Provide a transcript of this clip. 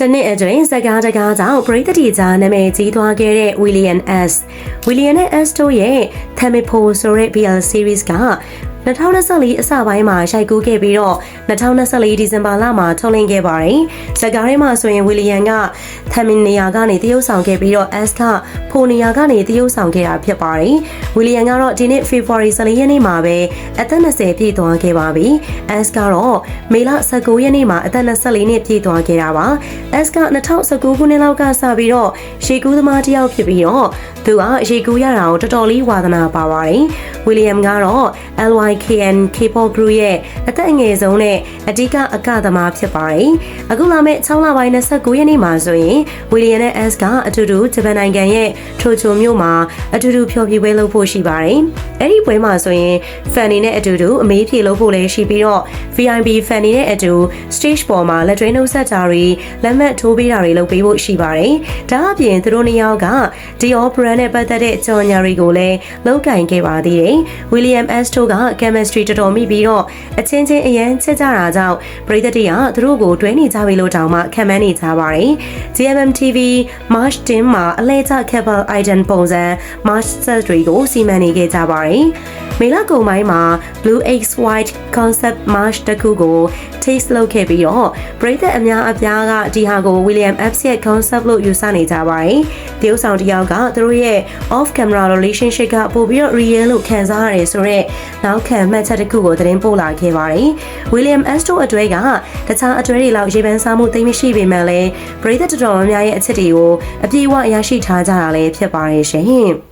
တနစ်အတွင်းစကားတကားကြောင့်ပရိသတ်တီကြားနာမည်ကြီးသွားခဲ့တဲ့ Williamနဲ့S တို့ရဲ့ Thamipo ဆိုတဲ့ BL series က2024အစပိုင်းမှာရိုက်ကူးခဲ့ပြီးတော့2024ဒီဇင်ဘာလမှာထုတ်လွှင့်ခဲ့ပါတယ်။ဇာတ်ကားထဲမှာဆိုရင်ဝီလီယံကသမ်မင်နေရာကနေတရုတ်ဆောင်ခဲ့ပြီးတော့ S ကဖိုနေရာကနေတရုတ်ဆောင်ခဲ့တာဖြစ်ပါတယ်။ဝီလီယံကတော့ဒီနေ့ February 14ရက်နေ့မှာပဲအသက်20ပြည့်သွားခဲ့ပါပြီ။ S ကတော့မေလ19ရက်နေ့မှာအသက်24နှစ်ပြည့်သွားခဲ့တာပါ။ S က2019ခုနှစ်လောက်ကစပြီးတော့ရေကူးသမားတစ်ယောက်ဖြစ်ပြီးတော့သူကရေကူးရတာကိုတော်တော်လေးဝါသနာပါပါတယ်။ဝီလီယံကတော့ LYKN K-pop group ရဲ့အသက်အငယ်ဆုံးနဲ့အဓိကအကသမားဖြစ်ပါတယ်။အခုလာမယ့်6လပိုင်း29ရက်နေ့မှာဆိုရင်ဝီလီယံနဲ့ S ကအတူတူဂျပန်နိုင်ငံရဲ့ထိုချိုမြို့မှာအတူတူဖျော်ဖြေပွဲလုပ်ဖို့ရှိပါတယ်။အဲ့ဒီပွဲမှာဆိုရင်ဖန်နေနဲ့အတူတူအမေးဖြေလုပ်ဖို့လည်းရှိပြီးတော့ VIP ဖန်နေနဲ့အတူ stage ပေါ်မှာလက်တွဲနှုတ်ဆက်တာတွေလက်မှတ်ထိုးပေးတာတွေလုပ်ပေးဖို့ရှိပါတယ်။ဒါအပြင်သူတို့နှစ်ယောက်က Dior brand နဲ့ပတ်သက်တဲ့ကြော်ညာတွေကိုလည်းလုပ်ကင်ခဲ့ပါသေးတယ်။ William S တို့က chemistry တော်တော်မိပြီးတော့အချင်းချင်းအရန်ချက်ကြတာကြောင့်ပရိသတ်တွေကသူတို့ကိုတွဲနေကြပြီလို့တောင်မှခံမှန်းနေကြပါတယ်။ GMM TV March 10မှာအလဲကျ couple item ပုံစံ March set တွေကိုစီမံနေခဲ့ကြပါတယ်။မေလကုန်ပိုင်းမှာ Blue X White concept March တခုကို taste လုပ်ခဲ့ပြီးတော့ပရိသတ်အများအပြားကဒီဟာကို William F ရဲ့ concept လို့ယူဆနေကြပါတယ်။တရုတ်ဆောင်တယောက်ကသူတို့ရဲ့ off camera relationship ကပို့ပြီးတော့ real လို့ခံစားရတယ်ဆိုတော့နောက်ခံမှတ်ချက်တစ်ခုကိုသတင်းပို့လာခဲ့ပါတယ်။ William S တို့အတွဲကတခြားအတွဲတွေလောက်ရေပန်းစားမှုသိမရှိပေမဲ့လည်းပရိသတ်တော်တော်များများရဲ့အချက်တွေကိုအပြည့်အဝရရှိထားကြတာလည်းဖြစ်ပါတယ်ရှင်။